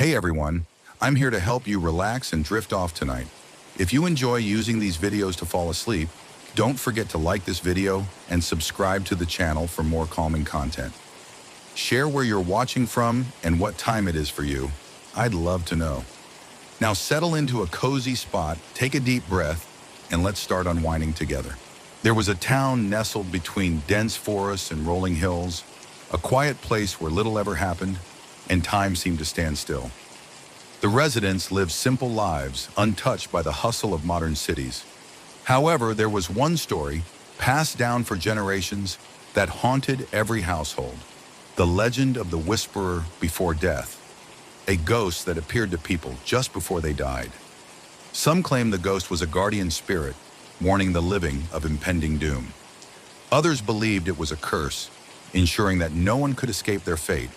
Hey everyone, I'm here to help you relax and drift off tonight. If you enjoy using these videos to fall asleep, don't forget to like this video and subscribe to the channel for more calming content. Share where you're watching from and what time it is for you. I'd love to know. Now settle into a cozy spot, take a deep breath, and let's start unwinding together. There was a town nestled between dense forests and rolling hills, a quiet place where little ever happened, and time seemed to stand still. The residents lived simple lives, untouched by the hustle of modern cities. However, there was one story, passed down for generations, that haunted every household. The legend of the whisperer before death, a ghost that appeared to people just before they died. Some claim the ghost was a guardian spirit, warning the living of impending doom. Others believed it was a curse, ensuring that no one could escape their fate.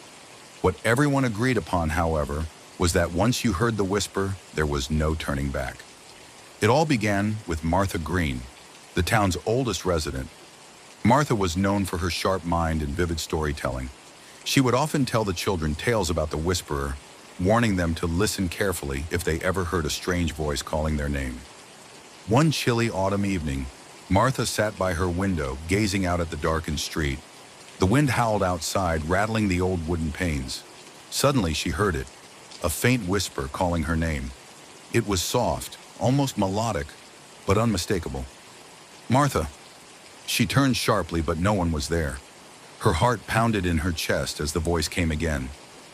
What everyone agreed upon, however, was that once you heard the whisper, there was no turning back. It all began with Martha Green, the town's oldest resident. Martha was known for her sharp mind and vivid storytelling. She would often tell the children tales about the whisperer, warning them to listen carefully if they ever heard a strange voice calling their name. One chilly autumn evening, Martha sat by her window, gazing out at the darkened street. The wind howled outside, rattling the old wooden panes. Suddenly she heard it, a faint whisper calling her name. It was soft, almost melodic, but unmistakable. Martha. She turned sharply, but no one was there. Her heart pounded in her chest as the voice came again,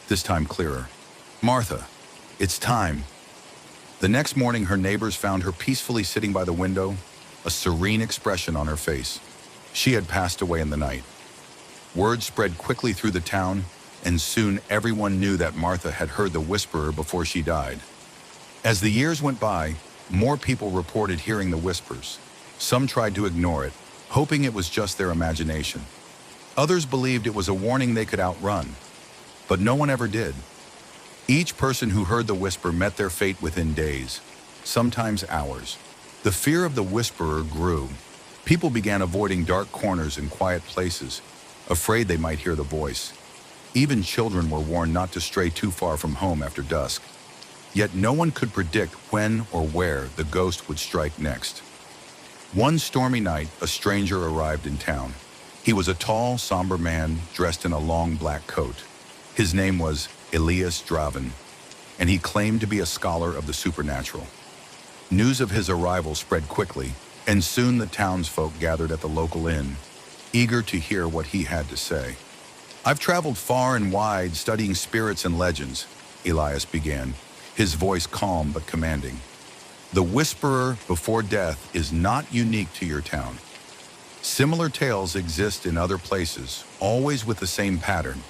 this time clearer. Martha, it's time. The next morning, her neighbors found her peacefully sitting by the window, a serene expression on her face. She had passed away in the night. Word spread quickly through the town, and soon everyone knew that Martha had heard the whisperer before she died. As the years went by, more people reported hearing the whispers. Some tried to ignore it, hoping it was just their imagination. Others believed it was a warning they could outrun, but no one ever did. Each person who heard the whisper met their fate within days, sometimes hours. The fear of the whisperer grew. People began avoiding dark corners and quiet places, afraid they might hear the voice. Even children were warned not to stray too far from home after dusk. Yet no one could predict when or where the ghost would strike next. One stormy night, a stranger arrived in town. He was a tall, somber man dressed in a long black coat. His name was Elias Draven, and he claimed to be a scholar of the supernatural. News of his arrival spread quickly, and soon the townsfolk gathered at the local inn, eager to hear what he had to say. I've traveled far and wide studying spirits and legends, Elias began, his voice calm but commanding. The whisperer before death is not unique to your town. Similar tales exist in other places, always with the same pattern,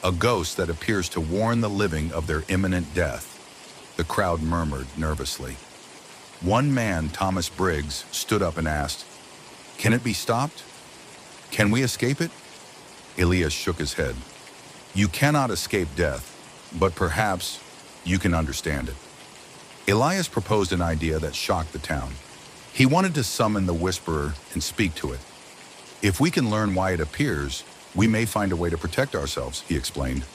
a ghost that appears to warn the living of their imminent death. The crowd murmured nervously. One man, Thomas Briggs, stood up and asked, "Can it be stopped? Can we escape it?" Elias shook his head. You cannot escape death, but perhaps you can understand it. Elias proposed an idea that shocked the town. He wanted to summon the whisperer and speak to it. If we can learn why it appears, we may find a way to protect ourselves, he explained.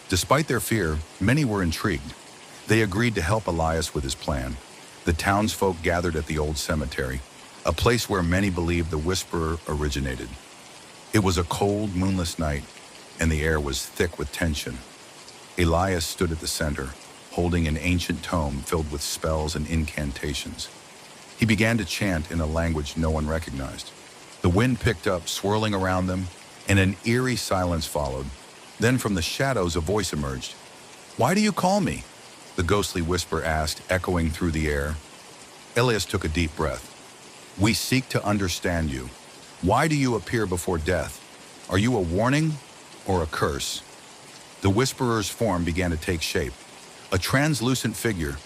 Despite their fear, many were intrigued. They agreed to help Elias with his plan. The townsfolk gathered at the old cemetery, a place where many believed the whisperer originated. It was a cold, moonless night, and the air was thick with tension. Elias stood at the center, holding an ancient tome filled with spells and incantations. He began to chant in a language no one recognized. The wind picked up, swirling around them, and an eerie silence followed. Then from the shadows a voice emerged. "Why do you call me?" the ghostly whisper asked, echoing through the air. Elias took a deep breath. "We seek to understand you. Why do you appear before death? Are you a warning or a curse?" The whisperer's form began to take shape, a translucent figure,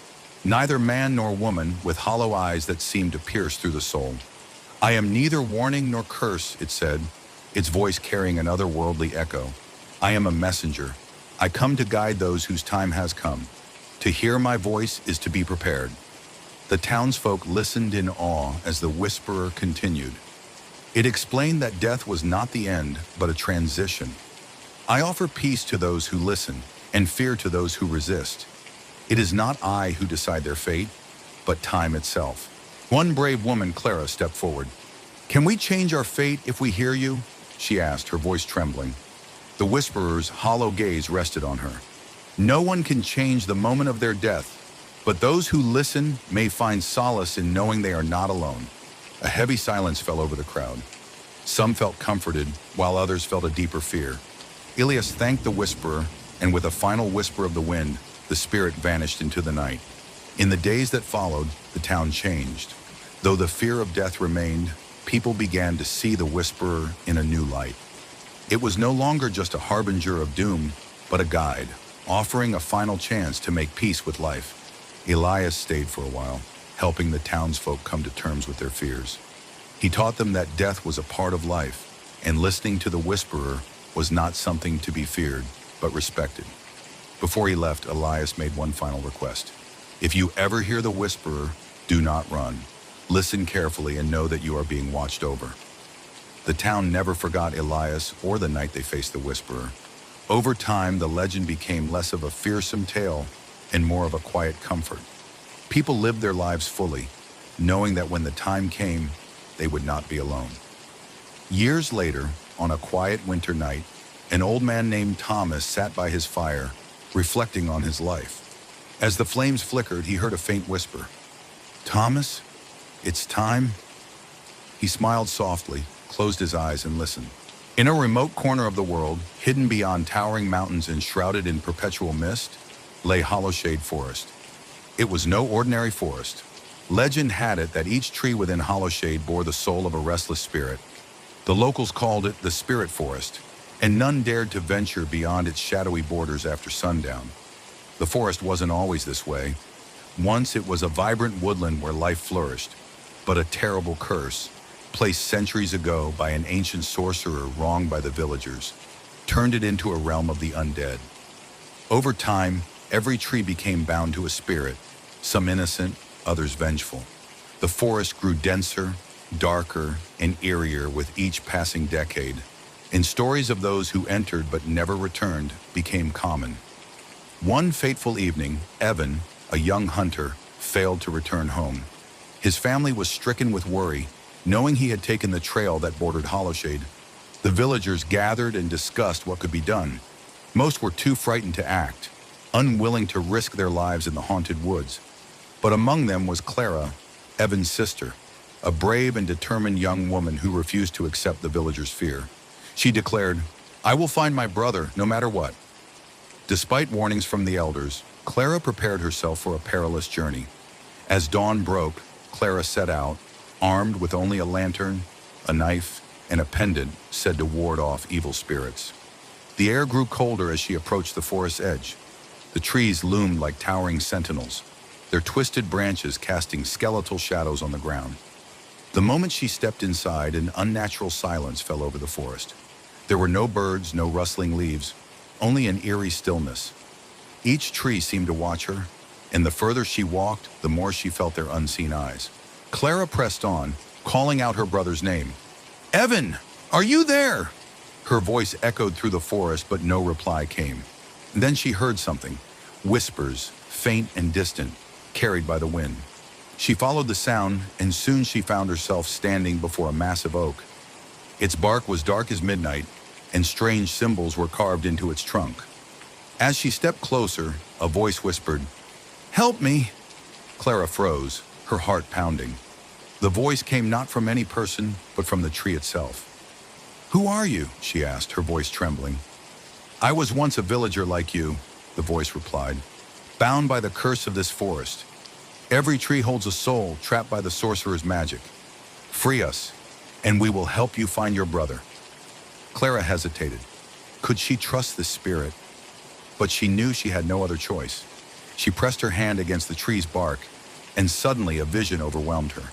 neither man nor woman, with hollow eyes that seemed to pierce through the soul. "I am neither warning nor curse," it said, its voice carrying an otherworldly echo. "I am a messenger. I come to guide those whose time has come. To hear my voice is to be prepared." The townsfolk listened in awe as the whisperer continued. It explained that death was not the end, but a transition. "I offer peace to those who listen, and fear to those who resist. It is not I who decide their fate, but time itself. One brave woman, Clara, stepped forward. "Can we change our fate if we hear you?" she asked, her voice trembling. The whisperer's hollow gaze rested on her. "No one can change the moment of their death, but those who listen may find solace in knowing they are not alone." A heavy silence fell over the crowd. Some felt comforted, while others felt a deeper fear. Elias thanked the whisperer, and with a final whisper of the wind, the spirit vanished into the night. In the days that followed, the town changed. Though the fear of death remained, people began to see the whisperer in a new light. It was no longer just a harbinger of doom, but a guide, offering a final chance to make peace with life. Elias stayed for a while, helping the townsfolk come to terms with their fears. He taught them that death was a part of life, and listening to the whisperer was not something to be feared, but respected. Before he left, Elias made one final request. "If you ever hear the whisperer, do not run. Listen carefully and know that you are being watched over." The town never forgot Elias or the night they faced the whisperer. Over time, the legend became less of a fearsome tale and more of a quiet comfort. People lived their lives fully, knowing that when the time came, they would not be alone. Years later, on a quiet winter night, an old man named Thomas sat by his fire, reflecting on his life. As the flames flickered, he heard a faint whisper. "Thomas, it's time." He smiled softly, closed his eyes, and listened. In a remote corner of the world, hidden beyond towering mountains and shrouded in perpetual mist, lay Hollowshade Forest. It was no ordinary forest. Legend had it that each tree within Hollowshade bore the soul of a restless spirit. The locals called it the Spirit Forest, and none dared to venture beyond its shadowy borders after sundown. The forest wasn't always this way. Once it was a vibrant woodland where life flourished, but a terrible curse, placed centuries ago by an ancient sorcerer wronged by the villagers, turned it into a realm of the undead. Over time, every tree became bound to a spirit, some innocent, others vengeful. The forest grew denser, darker, and eerier with each passing decade, and stories of those who entered but never returned became common. One fateful evening, Evan, a young hunter, failed to return home. His family was stricken with worry, knowing he had taken the trail that bordered Hollowshade. The villagers gathered and discussed what could be done. Most were too frightened to act, unwilling to risk their lives in the haunted woods. But among them was Clara, Evan's sister, a brave and determined young woman who refused to accept the villagers' fear. She declared, "I will find my brother no matter what." Despite warnings from the elders, Clara prepared herself for a perilous journey. As dawn broke, Clara set out, armed with only a lantern, a knife, and a pendant said to ward off evil spirits. The air grew colder as she approached the forest's edge. The trees loomed like towering sentinels, their twisted branches casting skeletal shadows on the ground. The moment she stepped inside, an unnatural silence fell over the forest. There were no birds, no rustling leaves, only an eerie stillness. Each tree seemed to watch her, and the further she walked, the more she felt their unseen eyes. Clara pressed on, calling out her brother's name. "Evan, are you there?" Her voice echoed through the forest, but no reply came. Then she heard something, whispers, faint and distant, carried by the wind. She followed the sound, and soon she found herself standing before a massive oak. Its bark was dark as midnight, and strange symbols were carved into its trunk. As she stepped closer, a voice whispered, "Help me!" Clara froze, her heart pounding. The voice came not from any person, but from the tree itself. "Who are you?" she asked, her voice trembling. "I was once a villager like you," the voice replied, "bound by the curse of this forest. Every tree holds a soul trapped by the sorcerer's magic. Free us, and we will help you find your brother." Clara hesitated. Could she trust this spirit? But she knew she had no other choice. She pressed her hand against the tree's bark, and suddenly a vision overwhelmed her.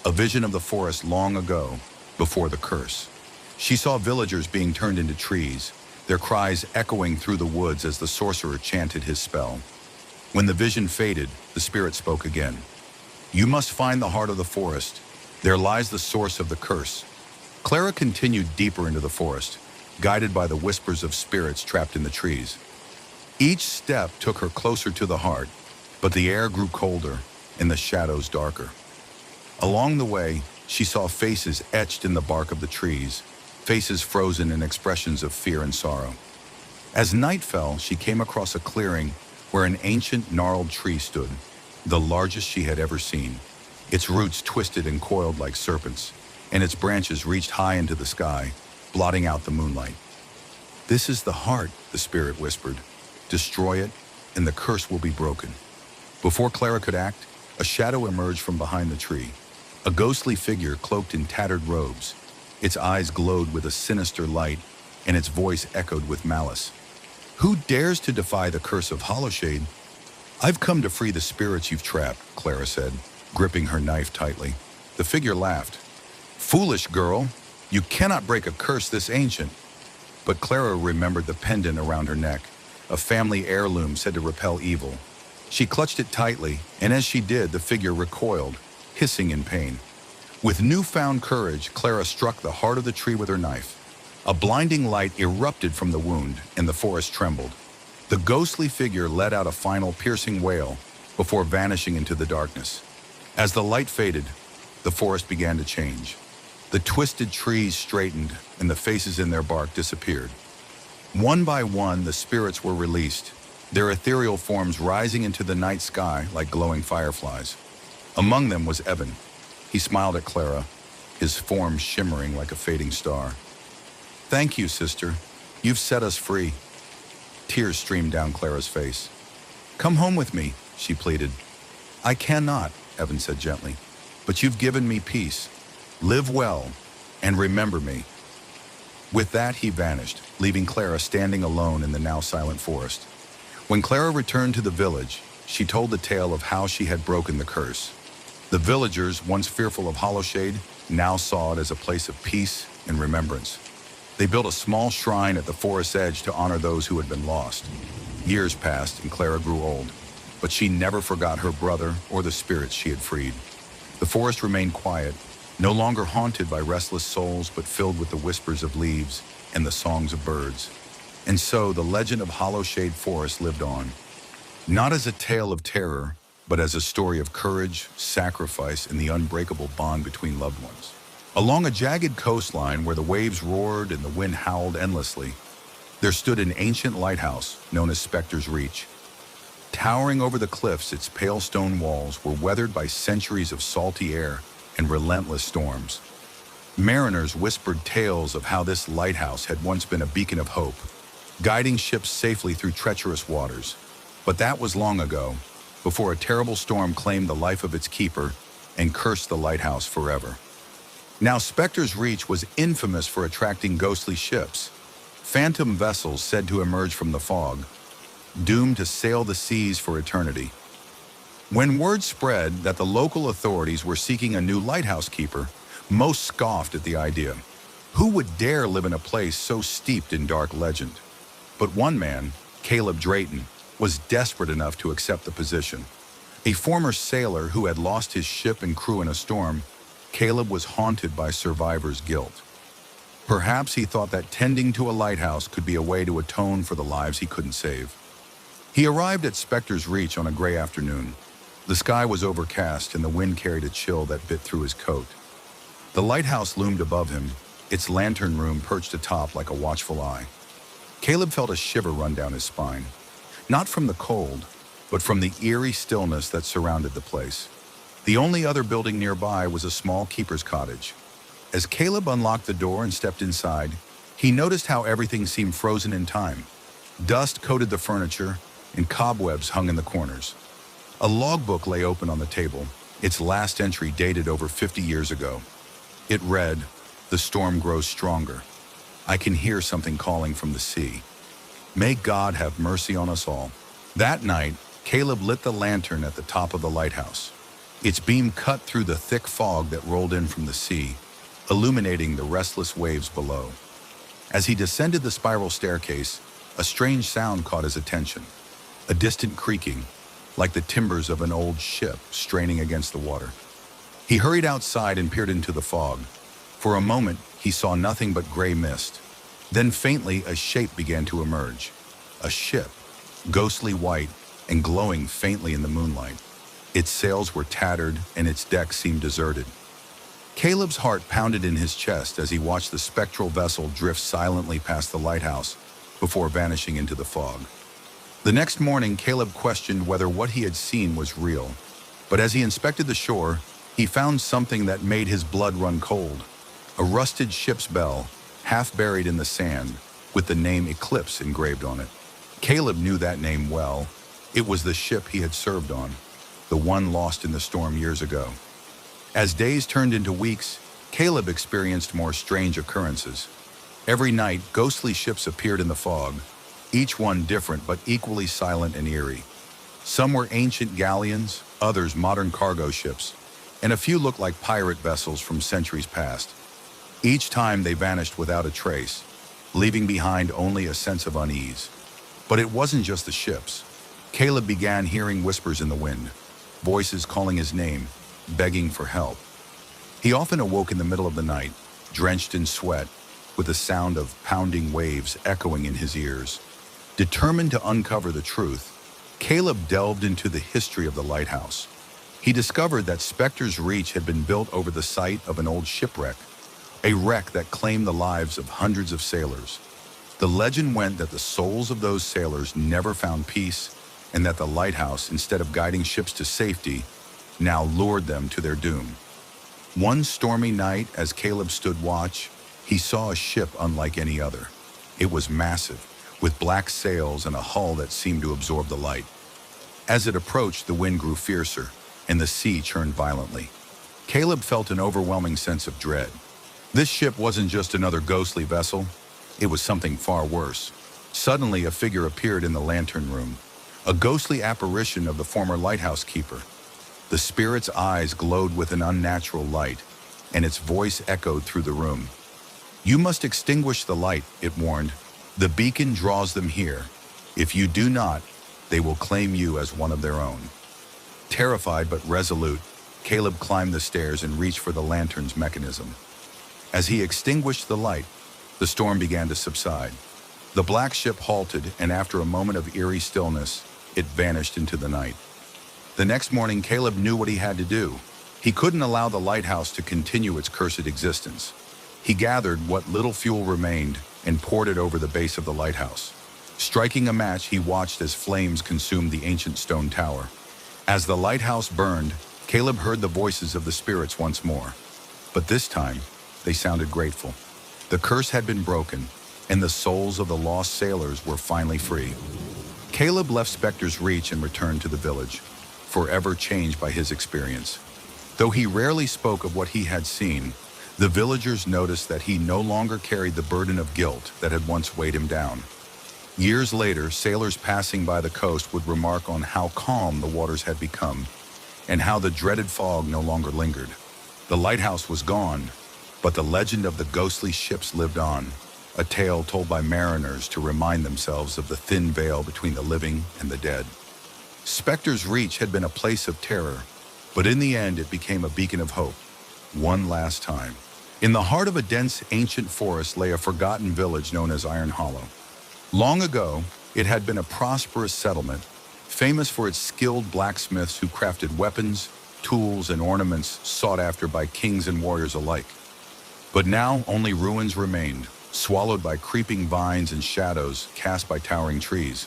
A vision of the forest long ago, before the curse. She saw villagers being turned into trees, their cries echoing through the woods as the sorcerer chanted his spell. When the vision faded, the spirit spoke again. "You must find the heart of the forest. There lies the source of the curse." Clara continued deeper into the forest, guided by the whispers of spirits trapped in the trees. Each step took her closer to the heart, but the air grew colder and the shadows darker. Along the way, she saw faces etched in the bark of the trees, faces frozen in expressions of fear and sorrow. As night fell, she came across a clearing where an ancient gnarled tree stood, the largest she had ever seen. Its roots twisted and coiled like serpents, and its branches reached high into the sky, blotting out the moonlight. "This is the heart," the spirit whispered. "Destroy it, and the curse will be broken." Before Clara could act, a shadow emerged from behind the tree, a ghostly figure cloaked in tattered robes. Its eyes glowed with a sinister light, and its voice echoed with malice. "Who dares to defy the curse of Hollowshade?" "I've come to free the spirits you've trapped," Clara said, gripping her knife tightly. The figure laughed. "Foolish girl, you cannot break a curse this ancient." But Clara remembered the pendant around her neck, a family heirloom said to repel evil. She clutched it tightly, and as she did, the figure recoiled, hissing in pain. With newfound courage, Clara struck the heart of the tree with her knife. A blinding light erupted from the wound, and the forest trembled. The ghostly figure let out a final piercing wail before vanishing into the darkness. As the light faded, the forest began to change. The twisted trees straightened, and the faces in their bark disappeared. One by one, the spirits were released, their ethereal forms rising into the night sky like glowing fireflies. Among them was Evan. He smiled at Clara, his form shimmering like a fading star. "Thank you, sister. You've set us free." Tears streamed down Clara's face. "Come home with me," she pleaded. "I cannot," Evan said gently, "but you've given me peace. Live well, and remember me." With that, he vanished, leaving Clara standing alone in the now silent forest. When Clara returned to the village, she told the tale of how she had broken the curse. The villagers, once fearful of Hollowshade, now saw it as a place of peace and remembrance. They built a small shrine at the forest's edge to honor those who had been lost. Years passed and Clara grew old, but she never forgot her brother or the spirits she had freed. The forest remained quiet, no longer haunted by restless souls, but filled with the whispers of leaves and the songs of birds. And so the legend of Hollowshade Forest lived on, not as a tale of terror, but as a story of courage, sacrifice, and the unbreakable bond between loved ones. Along a jagged coastline where the waves roared and the wind howled endlessly, there stood an ancient lighthouse known as Specter's Reach. Towering over the cliffs, its pale stone walls were weathered by centuries of salty air and relentless storms. Mariners whispered tales of how this lighthouse had once been a beacon of hope, guiding ships safely through treacherous waters. But that was long ago, before a terrible storm claimed the life of its keeper and cursed the lighthouse forever. Now, Specter's Reach was infamous for attracting ghostly ships, phantom vessels said to emerge from the fog, doomed to sail the seas for eternity. When word spread that the local authorities were seeking a new lighthouse keeper, most scoffed at the idea. Who would dare live in a place so steeped in dark legend? But one man, Caleb Drayton, was desperate enough to accept the position. A former sailor who had lost his ship and crew in a storm, Caleb was haunted by survivor's guilt. Perhaps he thought that tending to a lighthouse could be a way to atone for the lives he couldn't save. He arrived at Specter's Reach on a gray afternoon. The sky was overcast and the wind carried a chill that bit through his coat. The lighthouse loomed above him, its lantern room perched atop like a watchful eye. Caleb felt a shiver run down his spine, not from the cold, but from the eerie stillness that surrounded the place. The only other building nearby was a small keeper's cottage. As Caleb unlocked the door and stepped inside, he noticed how everything seemed frozen in time. Dust coated the furniture, and cobwebs hung in the corners. A logbook lay open on the table, its last entry dated over 50 years ago. It read, "The storm grows stronger. I can hear something calling from the sea. May God have mercy on us all." That night, Caleb lit the lantern at the top of the lighthouse. Its beam cut through the thick fog that rolled in from the sea, illuminating the restless waves below. As he descended the spiral staircase, a strange sound caught his attention, a distant creaking, like the timbers of an old ship straining against the water. He hurried outside and peered into the fog. For a moment, he saw nothing but gray mist. Then faintly, a shape began to emerge. A ship, ghostly white and glowing faintly in the moonlight. Its sails were tattered and its deck seemed deserted. Caleb's heart pounded in his chest as he watched the spectral vessel drift silently past the lighthouse before vanishing into the fog. The next morning, Caleb questioned whether what he had seen was real. But as he inspected the shore, he found something that made his blood run cold. A rusted ship's bell, half buried in the sand, with the name Eclipse engraved on it. Caleb knew that name well. It was the ship he had served on, the one lost in the storm years ago. As days turned into weeks, Caleb experienced more strange occurrences. Every night, ghostly ships appeared in the fog, each one different but equally silent and eerie. Some were ancient galleons, others modern cargo ships, and a few looked like pirate vessels from centuries past. Each time they vanished without a trace, leaving behind only a sense of unease. But it wasn't just the ships. Caleb began hearing whispers in the wind, voices calling his name, begging for help. He often awoke in the middle of the night, drenched in sweat, with the sound of pounding waves echoing in his ears. Determined to uncover the truth, Caleb delved into the history of the lighthouse. He discovered that Specter's Reach had been built over the site of an old shipwreck, a wreck that claimed the lives of hundreds of sailors. The legend went that the souls of those sailors never found peace, and that the lighthouse, instead of guiding ships to safety, now lured them to their doom. One stormy night, as Caleb stood watch, he saw a ship unlike any other. It was massive, with black sails and a hull that seemed to absorb the light. As it approached, the wind grew fiercer, and the sea churned violently. Caleb felt an overwhelming sense of dread. This ship wasn't just another ghostly vessel, it was something far worse. Suddenly, a figure appeared in the lantern room, a ghostly apparition of the former lighthouse keeper. The spirit's eyes glowed with an unnatural light, and its voice echoed through the room. "You must extinguish the light," it warned. "The beacon draws them here. If you do not, they will claim you as one of their own." Terrified but resolute, Caleb climbed the stairs and reached for the lantern's mechanism. As he extinguished the light, the storm began to subside. The black ship halted, and after a moment of eerie stillness, it vanished into the night. The next morning, Caleb knew what he had to do. He couldn't allow the lighthouse to continue its cursed existence. He gathered what little fuel remained and poured it over the base of the lighthouse. Striking a match, he watched as flames consumed the ancient stone tower. As the lighthouse burned, Caleb heard the voices of the spirits once more. But this time, they sounded grateful. The curse had been broken, and the souls of the lost sailors were finally free. Caleb left Specter's Reach and returned to the village, forever changed by his experience. Though he rarely spoke of what he had seen, the villagers noticed that he no longer carried the burden of guilt that had once weighed him down. Years later, sailors passing by the coast would remark on how calm the waters had become, and how the dreaded fog no longer lingered. The lighthouse was gone, but the legend of the ghostly ships lived on, a tale told by mariners to remind themselves of the thin veil between the living and the dead. Specter's Reach had been a place of terror, but in the end it became a beacon of hope, one last time. In the heart of a dense ancient forest lay a forgotten village known as Iron Hollow. Long ago, it had been a prosperous settlement, famous for its skilled blacksmiths who crafted weapons, tools, and ornaments sought after by kings and warriors alike. But now only ruins remained, swallowed by creeping vines and shadows cast by towering trees.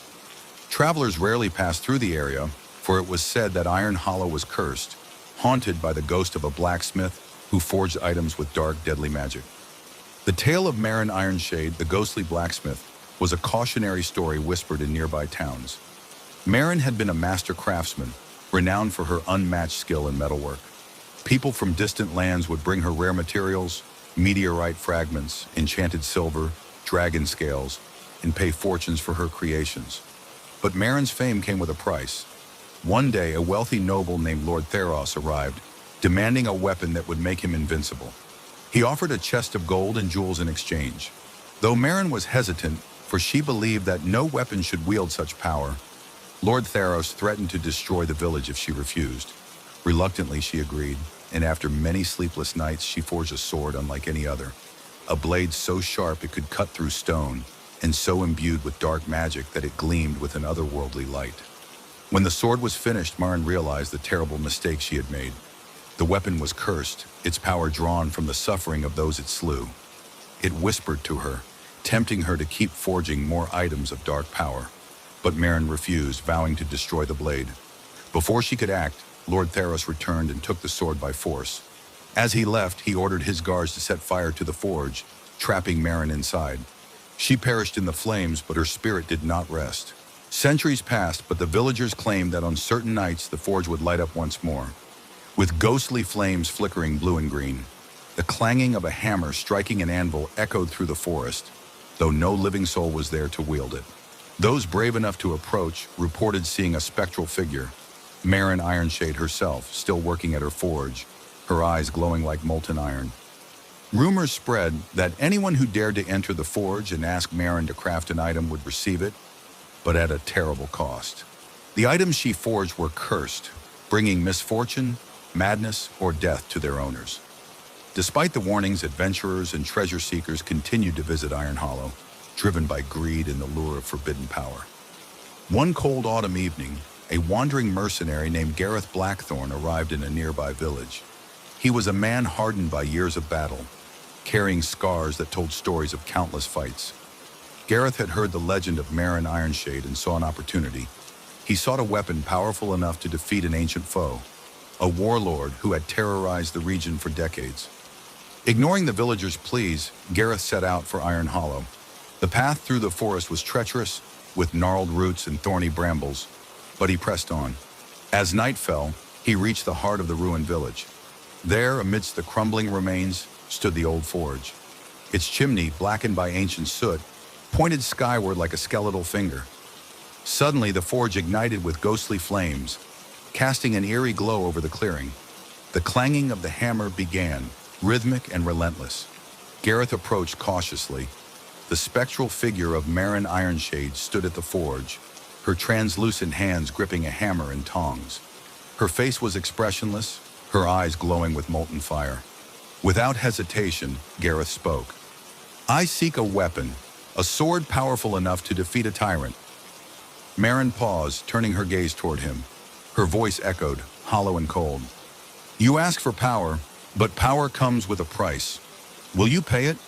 Travelers rarely passed through the area, for it was said that Iron Hollow was cursed, haunted by the ghost of a blacksmith who forged items with dark, deadly magic. The tale of Marin Ironshade, the ghostly blacksmith, was a cautionary story whispered in nearby towns. Marin had been a master craftsman, renowned for her unmatched skill in metalwork. People from distant lands would bring her rare materials, meteorite fragments, enchanted silver, dragon scales, and pay fortunes for her creations. But Marin's fame came with a price. One day, a wealthy noble named Lord Theros arrived, demanding a weapon that would make him invincible. He offered a chest of gold and jewels in exchange. Though Marin was hesitant, for she believed that no weapon should wield such power, Lord Theros threatened to destroy the village if she refused. Reluctantly, she agreed, and after many sleepless nights, she forged a sword unlike any other, a blade so sharp it could cut through stone and so imbued with dark magic that it gleamed with an otherworldly light. When the sword was finished, Marin realized the terrible mistake she had made. The weapon was cursed, its power drawn from the suffering of those it slew. It whispered to her, tempting her to keep forging more items of dark power. But Marin refused, vowing to destroy the blade. Before she could act, Lord Theros returned and took the sword by force. As he left, he ordered his guards to set fire to the forge, trapping Marin inside. She perished in the flames, but her spirit did not rest. Centuries passed, but the villagers claimed that on certain nights the forge would light up once more. With ghostly flames flickering blue and green, the clanging of a hammer striking an anvil echoed through the forest, though no living soul was there to wield it. Those brave enough to approach reported seeing a spectral figure, Marin Ironshade herself, still working at her forge, her eyes glowing like molten iron. Rumors spread that anyone who dared to enter the forge and ask Marin to craft an item would receive it, but at a terrible cost. The items she forged were cursed, bringing misfortune, madness, or death to their owners. Despite the warnings, adventurers and treasure seekers continued to visit Iron Hollow, driven by greed and the lure of forbidden power. One cold autumn evening, a wandering mercenary named Gareth Blackthorn arrived in a nearby village. He was a man hardened by years of battle, carrying scars that told stories of countless fights. Gareth had heard the legend of Marin Ironshade and saw an opportunity. He sought a weapon powerful enough to defeat an ancient foe, a warlord who had terrorized the region for decades. Ignoring the villagers' pleas, Gareth set out for Iron Hollow. The path through the forest was treacherous, with gnarled roots and thorny brambles, but he pressed on. As night fell, he reached the heart of the ruined village. There, amidst the crumbling remains, stood the old forge. Its chimney, blackened by ancient soot, pointed skyward like a skeletal finger. Suddenly, the forge ignited with ghostly flames, casting an eerie glow over the clearing. The clanging of the hammer began, rhythmic and relentless. Gareth approached cautiously. The spectral figure of Marin Ironshade stood at the forge, her translucent hands gripping a hammer and tongs. Her face was expressionless, her eyes glowing with molten fire. Without hesitation, Gareth spoke. "I seek a weapon, a sword powerful enough to defeat a tyrant." Marin paused, turning her gaze toward him. Her voice echoed, hollow and cold. "You ask for power, but power comes with a price. Will you pay it?"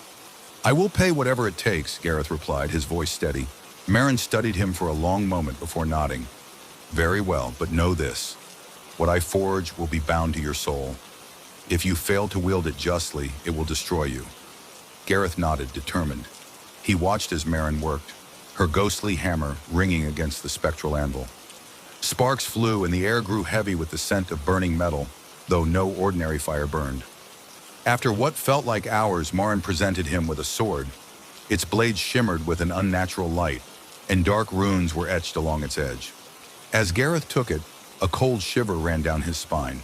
"I will pay whatever it takes," Gareth replied, his voice steady. Marin studied him for a long moment before nodding. "Very well, but know this. What I forge will be bound to your soul. If you fail to wield it justly, it will destroy you." Gareth nodded, determined. He watched as Marin worked, her ghostly hammer ringing against the spectral anvil. Sparks flew and the air grew heavy with the scent of burning metal, though no ordinary fire burned. After what felt like hours, Marin presented him with a sword. Its blade shimmered with an unnatural light, and dark runes were etched along its edge. As Gareth took it, a cold shiver ran down his spine.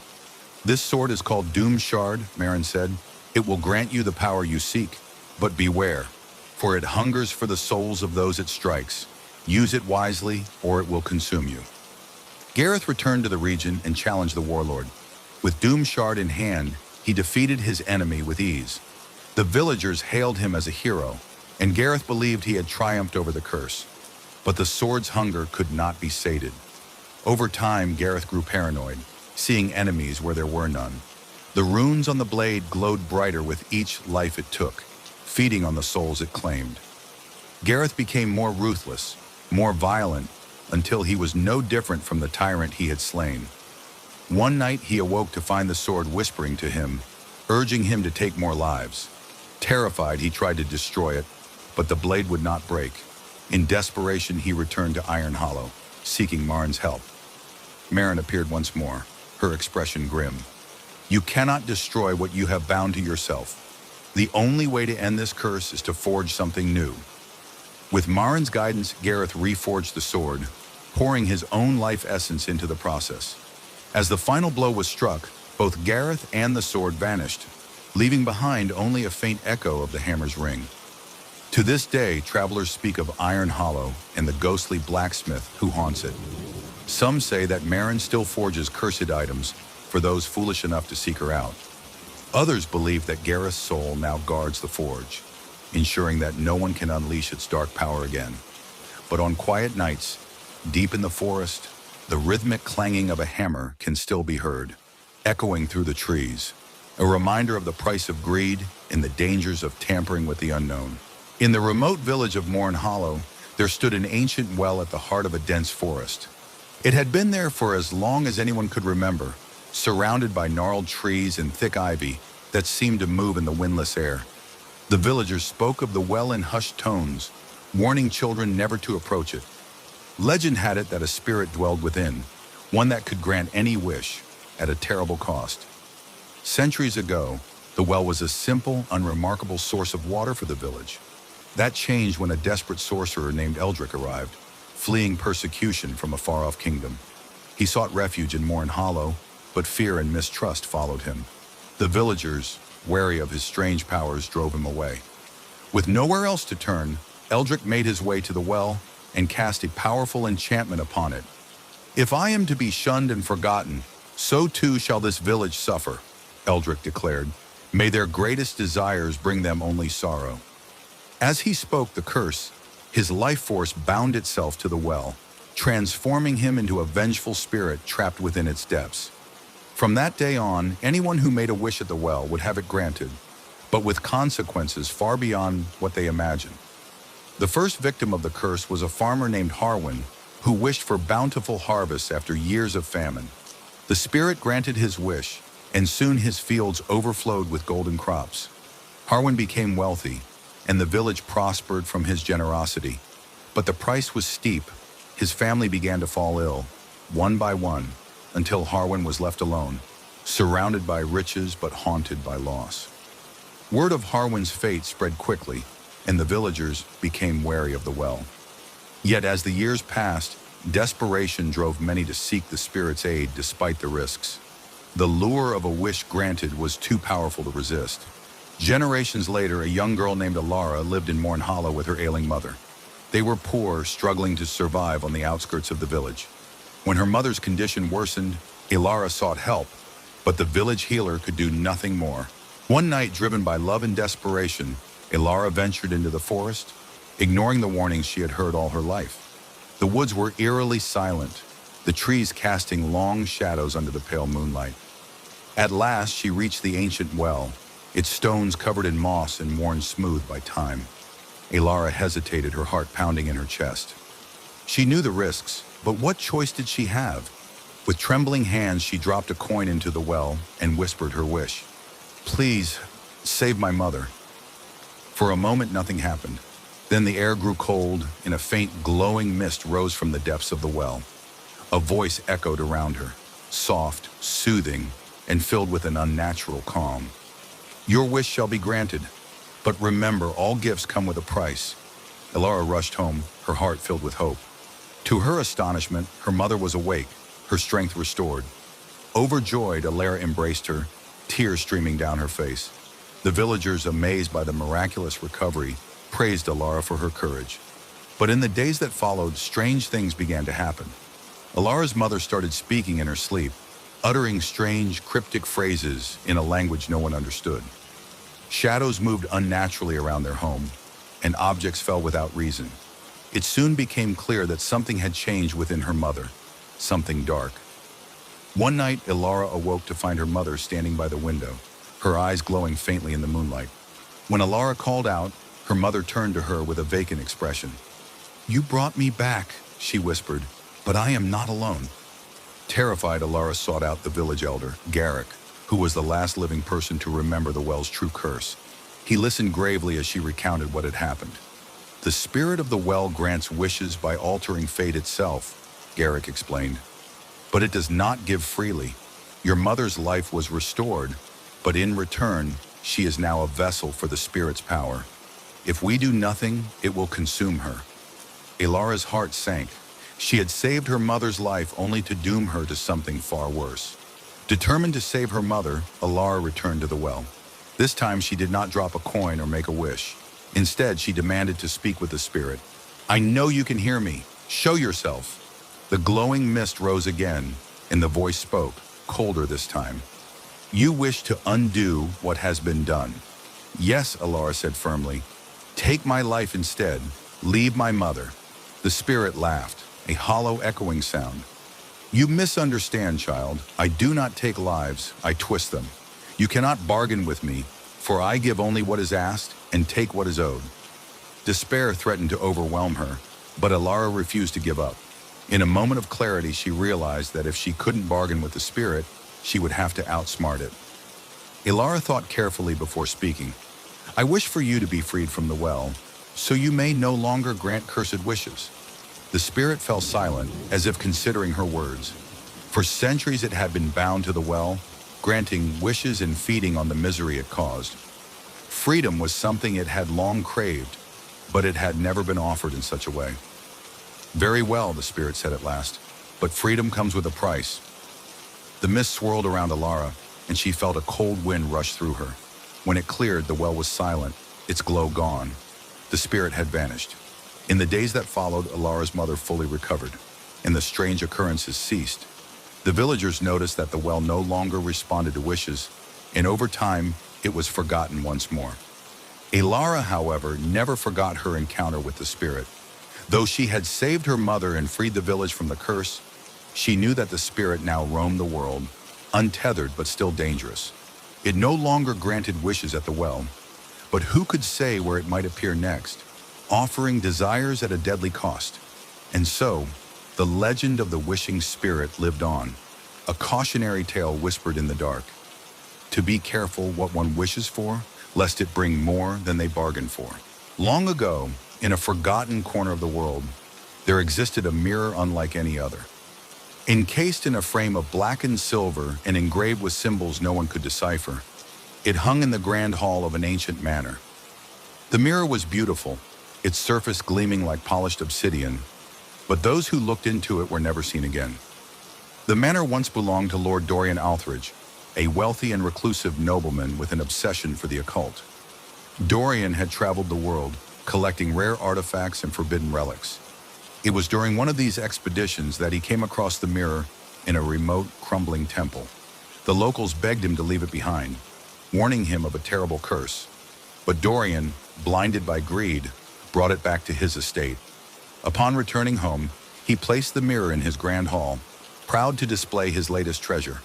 "This sword is called Doom Shard," Marin said. "It will grant you the power you seek, but beware, for it hungers for the souls of those it strikes. Use it wisely, or it will consume you." Gareth returned to the region and challenged the warlord. With Doom Shard in hand, he defeated his enemy with ease. The villagers hailed him as a hero, and Gareth believed he had triumphed over the curse. But the sword's hunger could not be sated. Over time, Gareth grew paranoid, seeing enemies where there were none. The runes on the blade glowed brighter with each life it took, feeding on the souls it claimed. Gareth became more ruthless, more violent, until he was no different from the tyrant he had slain. One night he awoke to find the sword whispering to him, urging him to take more lives. Terrified, he tried to destroy it, but the blade would not break. In desperation, he returned to Iron Hollow, seeking Marin's help. Marin appeared once more, her expression grim. "You cannot destroy what you have bound to yourself. The only way to end this curse is to forge something new." With Marin's guidance, Gareth reforged the sword, pouring his own life essence into the process. As the final blow was struck, both Gareth and the sword vanished, leaving behind only a faint echo of the hammer's ring. To this day, travelers speak of Iron Hollow and the ghostly blacksmith who haunts it. Some say that Marin still forges cursed items for those foolish enough to seek her out. Others believe that Gareth's soul now guards the forge. ensuring that no one can unleash its dark power again. But on quiet nights, deep in the forest, the rhythmic clanging of a hammer can still be heard, echoing through the trees, a reminder of the price of greed and the dangers of tampering with the unknown. In the remote village of Morn Hollow, there stood an ancient well at the heart of a dense forest. It had been there for as long as anyone could remember, surrounded by gnarled trees and thick ivy that seemed to move in the windless air. The villagers spoke of the well in hushed tones, warning children never to approach it. Legend had it that a spirit dwelled within, one that could grant any wish at a terrible cost. Centuries ago, the well was a simple, unremarkable source of water for the village. That changed when a desperate sorcerer named Eldrick arrived, fleeing persecution from a far-off kingdom. He sought refuge in Morn Hollow, but fear and mistrust followed him. The villagers, wary of his strange powers, drove him away. With nowhere else to turn, Eldrick made his way to the well and cast a powerful enchantment upon it. "If I am to be shunned and forgotten, so too shall this village suffer," Eldrick declared. "May their greatest desires bring them only sorrow." As he spoke the curse, his life force bound itself to the well, transforming him into a vengeful spirit trapped within its depths. From that day on, anyone who made a wish at the well would have it granted, but with consequences far beyond what they imagined. The first victim of the curse was a farmer named Harwin, who wished for bountiful harvests after years of famine. The spirit granted his wish, and soon his fields overflowed with golden crops. Harwin became wealthy, and the village prospered from his generosity. But the price was steep. His family began to fall ill, one by one, until Harwin was left alone, surrounded by riches but haunted by loss. Word of Harwin's fate spread quickly, and the villagers became wary of the well. Yet as the years passed, desperation drove many to seek the spirit's aid despite the risks. The lure of a wish granted was too powerful to resist. Generations later, a young girl named Alara lived in Morn Hollow with her ailing mother. They were poor, struggling to survive on the outskirts of the village. When her mother's condition worsened, Alara sought help, but the village healer could do nothing more. One night, driven by love and desperation, Alara ventured into the forest, ignoring the warnings she had heard all her life. The woods were eerily silent, the trees casting long shadows under the pale moonlight. At last, she reached the ancient well, its stones covered in moss and worn smooth by time. Alara hesitated, her heart pounding in her chest. She knew the risks, but what choice did she have? With trembling hands, she dropped a coin into the well and whispered her wish. "Please, save my mother." For a moment, nothing happened. Then the air grew cold, and a faint glowing mist rose from the depths of the well. A voice echoed around her, soft, soothing, and filled with an unnatural calm. "Your wish shall be granted, but remember, all gifts come with a price." Alara rushed home, her heart filled with hope. To her astonishment, her mother was awake, her strength restored. Overjoyed, Alara embraced her, tears streaming down her face. The villagers, amazed by the miraculous recovery, praised Alara for her courage. But in the days that followed, strange things began to happen. Alara's mother started speaking in her sleep, uttering strange, cryptic phrases in a language no one understood. Shadows moved unnaturally around their home, and objects fell without reason. It soon became clear that something had changed within her mother, something dark. One night, Alara awoke to find her mother standing by the window, her eyes glowing faintly in the moonlight. When Alara called out, her mother turned to her with a vacant expression. "You brought me back," she whispered, "but I am not alone." Terrified, Alara sought out the village elder, Garrick, who was the last living person to remember the well's true curse. He listened gravely as she recounted what had happened. "The spirit of the well grants wishes by altering fate itself," Garrick explained. "But it does not give freely. Your mother's life was restored, but in return, she is now a vessel for the spirit's power. If we do nothing, it will consume her." Alara's heart sank. She had saved her mother's life only to doom her to something far worse. Determined to save her mother, Alara returned to the well. This time she did not drop a coin or make a wish. Instead, she demanded to speak with the spirit. "I know you can hear me. Show yourself." The glowing mist rose again, and the voice spoke, colder this time. "You wish to undo what has been done." "Yes," Alara said firmly. Take my life instead. Leave my mother." The spirit laughed, a hollow echoing sound. "You misunderstand, child. I do not take lives, I twist them. You cannot bargain with me, for I give only what is asked and take what is owed." Despair threatened to overwhelm her, but Alara refused to give up. In a moment of clarity, she realized that if she couldn't bargain with the spirit, she would have to outsmart it. Alara thought carefully before speaking. "I wish for you to be freed from the well, so you may no longer grant cursed wishes." The spirit fell silent, as if considering her words. For centuries it had been bound to the well, granting wishes and feeding on the misery it caused. Freedom was something it had long craved, but it had never been offered in such a way. "Very well," the spirit said at last, "but freedom comes with a price." The mist swirled around Alara, and she felt a cold wind rush through her. When it cleared, the well was silent, its glow gone. The spirit had vanished. In the days that followed, Alara's mother fully recovered, and the strange occurrences ceased. The villagers noticed that the well no longer responded to wishes, and over time, it was forgotten once more. Alara, however, never forgot her encounter with the spirit. Though she had saved her mother and freed the village from the curse, she knew that the spirit now roamed the world, untethered but still dangerous. It no longer granted wishes at the well, but who could say where it might appear next, offering desires at a deadly cost. And so, the legend of the wishing spirit lived on, a cautionary tale whispered in the dark. To be careful what one wishes for, lest it bring more than they bargained for. Long ago, in a forgotten corner of the world, there existed a mirror unlike any other. Encased in a frame of blackened silver and engraved with symbols no one could decipher, it hung in the grand hall of an ancient manor. The mirror was beautiful, its surface gleaming like polished obsidian, but those who looked into it were never seen again. The manor once belonged to Lord Dorian Althridge, a wealthy and reclusive nobleman with an obsession for the occult. Dorian had traveled the world, collecting rare artifacts and forbidden relics. It was during one of these expeditions that he came across the mirror in a remote, crumbling temple. The locals begged him to leave it behind, warning him of a terrible curse. But Dorian, blinded by greed, brought it back to his estate. Upon returning home, he placed the mirror in his grand hall, proud to display his latest treasure.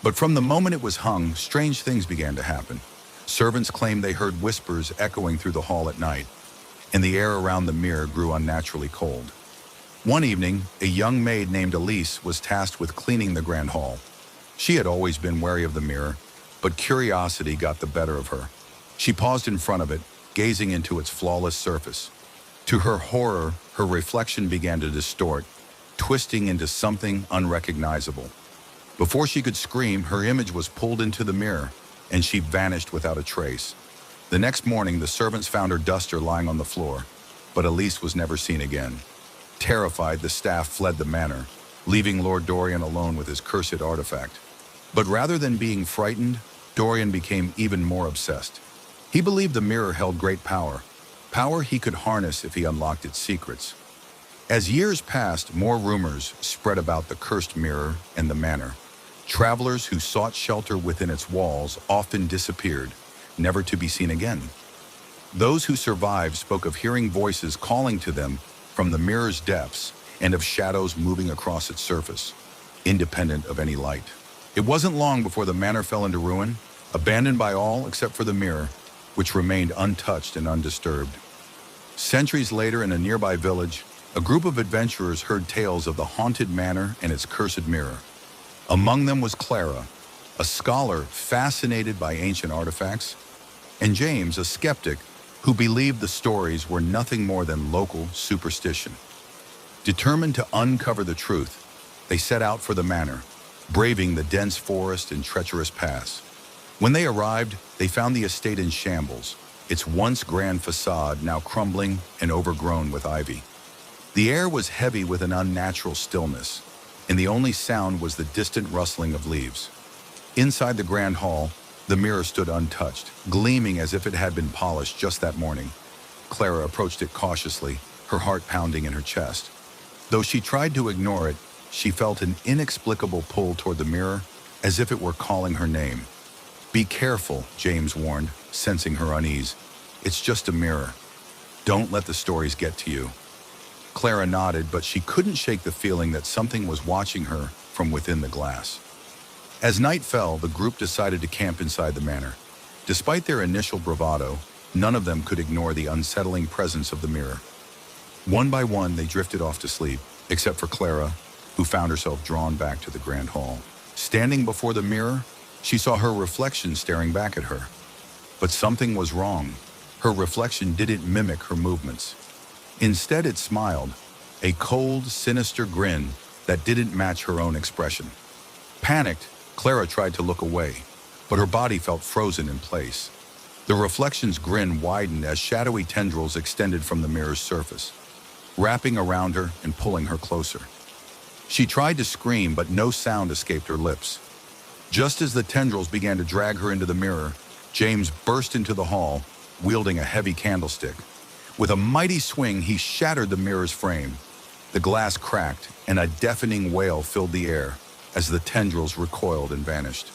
But from the moment it was hung, strange things began to happen. Servants claimed they heard whispers echoing through the hall at night, and the air around the mirror grew unnaturally cold. One evening, a young maid named Elise was tasked with cleaning the grand hall. She had always been wary of the mirror, but curiosity got the better of her. She paused in front of it, gazing into its flawless surface. To her horror, her reflection began to distort, twisting into something unrecognizable. Before she could scream, her image was pulled into the mirror, and she vanished without a trace. The next morning, the servants found her duster lying on the floor, but Elise was never seen again. Terrified, the staff fled the manor, leaving Lord Dorian alone with his cursed artifact. But rather than being frightened, Dorian became even more obsessed. He believed the mirror held great power he could harness if he unlocked its secrets. As years passed, more rumors spread about the cursed mirror and the manor. Travelers who sought shelter within its walls often disappeared, never to be seen again. Those who survived spoke of hearing voices calling to them from the mirror's depths and of shadows moving across its surface, independent of any light. It wasn't long before the manor fell into ruin, abandoned by all except for the mirror, which remained untouched and undisturbed. Centuries later, in a nearby village, a group of adventurers heard tales of the haunted manor and its cursed mirror. Among them was Clara, a scholar fascinated by ancient artifacts, and James, a skeptic who believed the stories were nothing more than local superstition. Determined to uncover the truth, they set out for the manor, braving the dense forest and treacherous paths. When they arrived, they found the estate in shambles, its once grand facade now crumbling and overgrown with ivy. The air was heavy with an unnatural stillness, and the only sound was the distant rustling of leaves. Inside the grand hall, the mirror stood untouched, gleaming as if it had been polished just that morning. Clara approached it cautiously, her heart pounding in her chest. Though she tried to ignore it, she felt an inexplicable pull toward the mirror, as if it were calling her name. "Be careful," James warned, sensing her unease. "It's just a mirror." Don't let the stories get to you. Clara nodded, but she couldn't shake the feeling that something was watching her from within the glass. As night fell, the group decided to camp inside the manor. Despite their initial bravado, none of them could ignore the unsettling presence of the mirror. One by one, they drifted off to sleep, except for Clara, who found herself drawn back to the grand hall. Standing before the mirror, she saw her reflection staring back at her. But something was wrong. Her reflection didn't mimic her movements. Instead, it smiled, a cold, sinister grin that didn't match her own expression. Panicked, Clara tried to look away, but her body felt frozen in place. The reflection's grin widened as shadowy tendrils extended from the mirror's surface, wrapping around her and pulling her closer. She tried to scream, but no sound escaped her lips. Just as the tendrils began to drag her into the mirror, James burst into the hall, wielding a heavy candlestick. With a mighty swing, he shattered the mirror's frame. The glass cracked, and a deafening wail filled the air as the tendrils recoiled and vanished.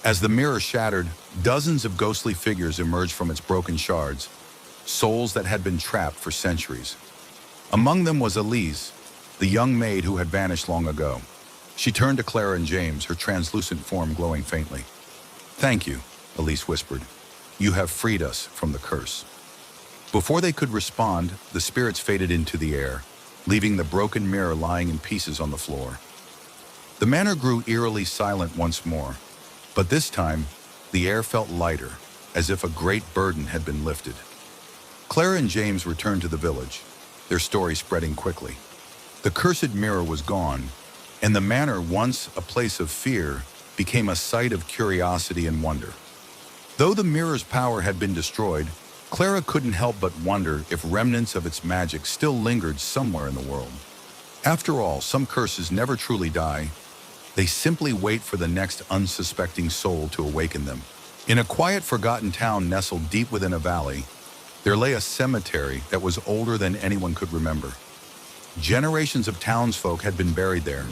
As the mirror shattered, dozens of ghostly figures emerged from its broken shards, souls that had been trapped for centuries. Among them was Elise, the young maid who had vanished long ago. She turned to Clara and James, her translucent form glowing faintly. "Thank you," Elise whispered. "You have freed us from the curse." Before they could respond, the spirits faded into the air, leaving the broken mirror lying in pieces on the floor. The manor grew eerily silent once more, but this time, the air felt lighter, as if a great burden had been lifted. Clara and James returned to the village, their story spreading quickly. The cursed mirror was gone, and the manor, once a place of fear, became a site of curiosity and wonder. Though the mirror's power had been destroyed, Clara couldn't help but wonder if remnants of its magic still lingered somewhere in the world. After all, some curses never truly die. They simply wait for the next unsuspecting soul to awaken them. In a quiet, forgotten town nestled deep within a valley, there lay a cemetery that was older than anyone could remember. Generations of townsfolk had been buried there,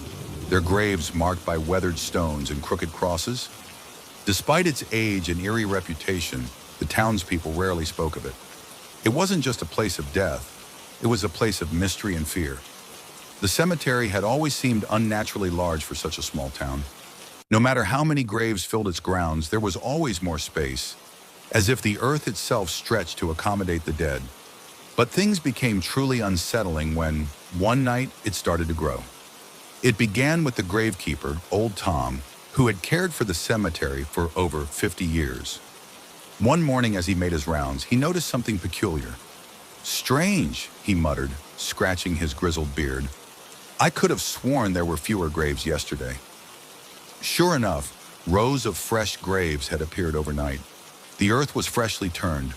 their graves marked by weathered stones and crooked crosses. Despite its age and eerie reputation, the townspeople rarely spoke of it. It wasn't just a place of death, it was a place of mystery and fear. The cemetery had always seemed unnaturally large for such a small town. No matter how many graves filled its grounds, there was always more space, as if the earth itself stretched to accommodate the dead. But things became truly unsettling when, one night, it started to grow. It began with the gravekeeper, Old Tom, who had cared for the cemetery for over 50 years. One morning as he made his rounds, he noticed something peculiar. "Strange," he muttered, scratching his grizzled beard. "I could have sworn there were fewer graves yesterday." Sure enough, rows of fresh graves had appeared overnight. The earth was freshly turned,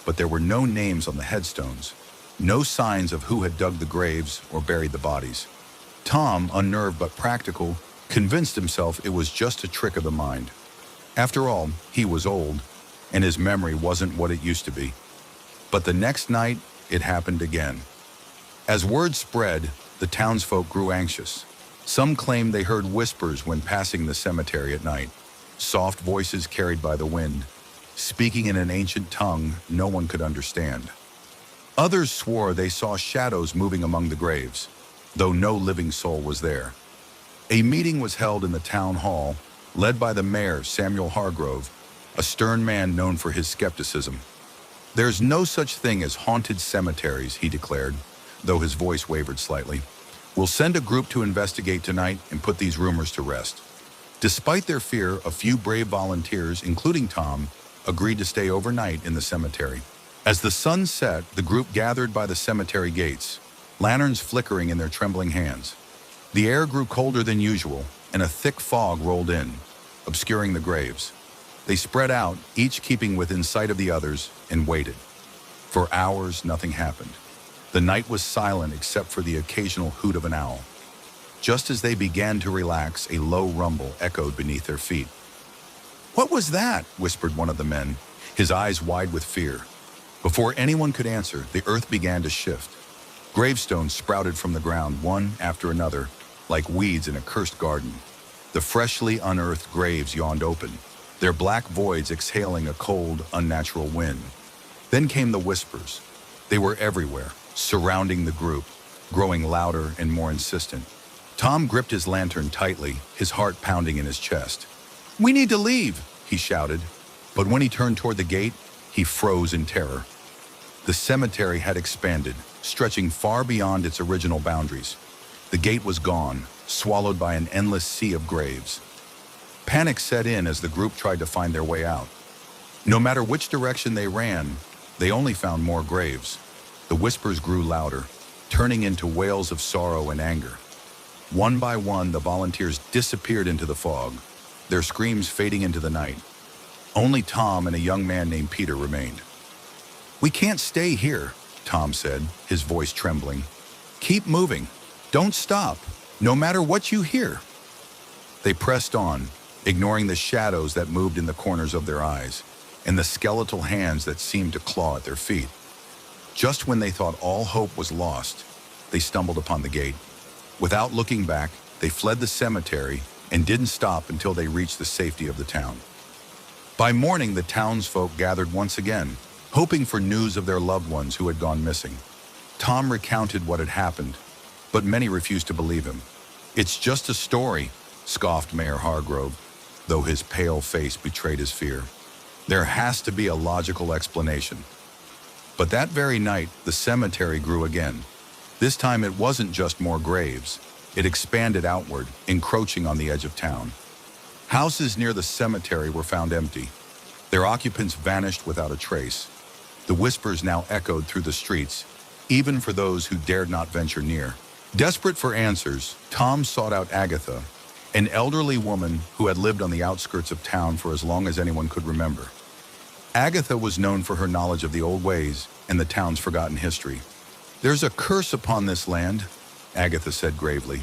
but there were no names on the headstones, no signs of who had dug the graves or buried the bodies. Tom, unnerved but practical, convinced himself it was just a trick of the mind. After all, he was old, and his memory wasn't what it used to be. But the next night, it happened again. As word spread, the townsfolk grew anxious. Some claimed they heard whispers when passing the cemetery at night, soft voices carried by the wind, speaking in an ancient tongue no one could understand. Others swore they saw shadows moving among the graves, though no living soul was there. A meeting was held in the town hall, led by the mayor, Samuel Hargrove, a stern man known for his skepticism. "There's no such thing as haunted cemeteries," he declared, though his voice wavered slightly. "We'll send a group to investigate tonight and put these rumors to rest." Despite their fear, a few brave volunteers, including Tom, agreed to stay overnight in the cemetery. As the sun set, the group gathered by the cemetery gates, lanterns flickering in their trembling hands. The air grew colder than usual, and a thick fog rolled in, obscuring the graves. They spread out, each keeping within sight of the others, and waited. For hours, nothing happened. The night was silent except for the occasional hoot of an owl. Just as they began to relax, a low rumble echoed beneath their feet. "What was that?" whispered one of the men, his eyes wide with fear. Before anyone could answer, the earth began to shift. Gravestones sprouted from the ground, one after another, like weeds in a cursed garden. The freshly unearthed graves yawned open, their black voids exhaling a cold, unnatural wind. Then came the whispers. They were everywhere, surrounding the group, growing louder and more insistent. Tom gripped his lantern tightly, his heart pounding in his chest. "We need to leave," he shouted. But when he turned toward the gate, he froze in terror. The cemetery had expanded, stretching far beyond its original boundaries. The gate was gone, swallowed by an endless sea of graves. Panic set in as the group tried to find their way out. No matter which direction they ran, they only found more graves. The whispers grew louder, turning into wails of sorrow and anger. One by one, the volunteers disappeared into the fog, their screams fading into the night. Only Tom and a young man named Peter remained. "We can't stay here," Tom said, his voice trembling. "Keep moving. Don't stop, no matter what you hear." They pressed on, ignoring the shadows that moved in the corners of their eyes and the skeletal hands that seemed to claw at their feet. Just when they thought all hope was lost, they stumbled upon the gate. Without looking back, they fled the cemetery and didn't stop until they reached the safety of the town. By morning, the townsfolk gathered once again, hoping for news of their loved ones who had gone missing. Tom recounted what had happened, but many refused to believe him. "It's just a story," scoffed Mayor Hargrove, though his pale face betrayed his fear. "There has to be a logical explanation." But that very night, the cemetery grew again. This time it wasn't just more graves. It expanded outward, encroaching on the edge of town. Houses near the cemetery were found empty. Their occupants vanished without a trace. The whispers now echoed through the streets, even for those who dared not venture near. Desperate for answers, Tom sought out Agatha, an elderly woman who had lived on the outskirts of town for as long as anyone could remember. Agatha was known for her knowledge of the old ways and the town's forgotten history. "There's a curse upon this land," Agatha said gravely.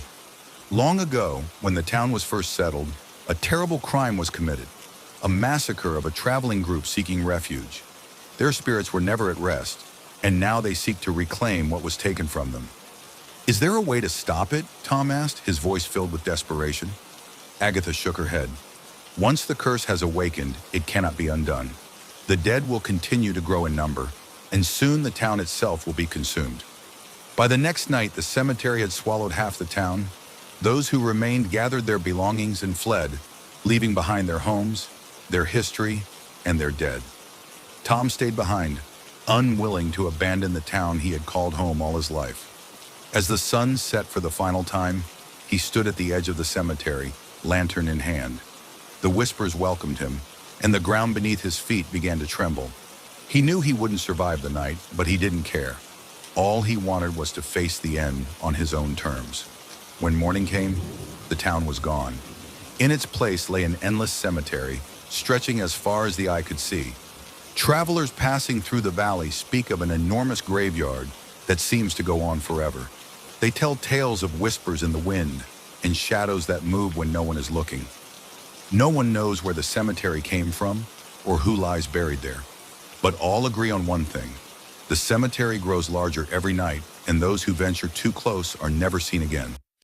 "Long ago, when the town was first settled, a terrible crime was committed, a massacre of a traveling group seeking refuge. Their spirits were never at rest, and now they seek to reclaim what was taken from them." "Is there a way to stop it?" Tom asked, his voice filled with desperation. Agatha shook her head. "Once the curse has awakened, it cannot be undone. The dead will continue to grow in number, and soon the town itself will be consumed." By the next night, the cemetery had swallowed half the town. Those who remained gathered their belongings and fled, leaving behind their homes, their history, and their dead. Tom stayed behind, unwilling to abandon the town he had called home all his life. As the sun set for the final time, he stood at the edge of the cemetery, lantern in hand. The whispers welcomed him, and the ground beneath his feet began to tremble. He knew he wouldn't survive the night, but he didn't care. All he wanted was to face the end on his own terms. When morning came, the town was gone. In its place lay an endless cemetery, stretching as far as the eye could see. Travelers passing through the valley speak of an enormous graveyard that seems to go on forever. They tell tales of whispers in the wind and shadows that move when no one is looking. No one knows where the cemetery came from or who lies buried there. But all agree on one thing: the cemetery grows larger every night, and those who venture too close are never seen again.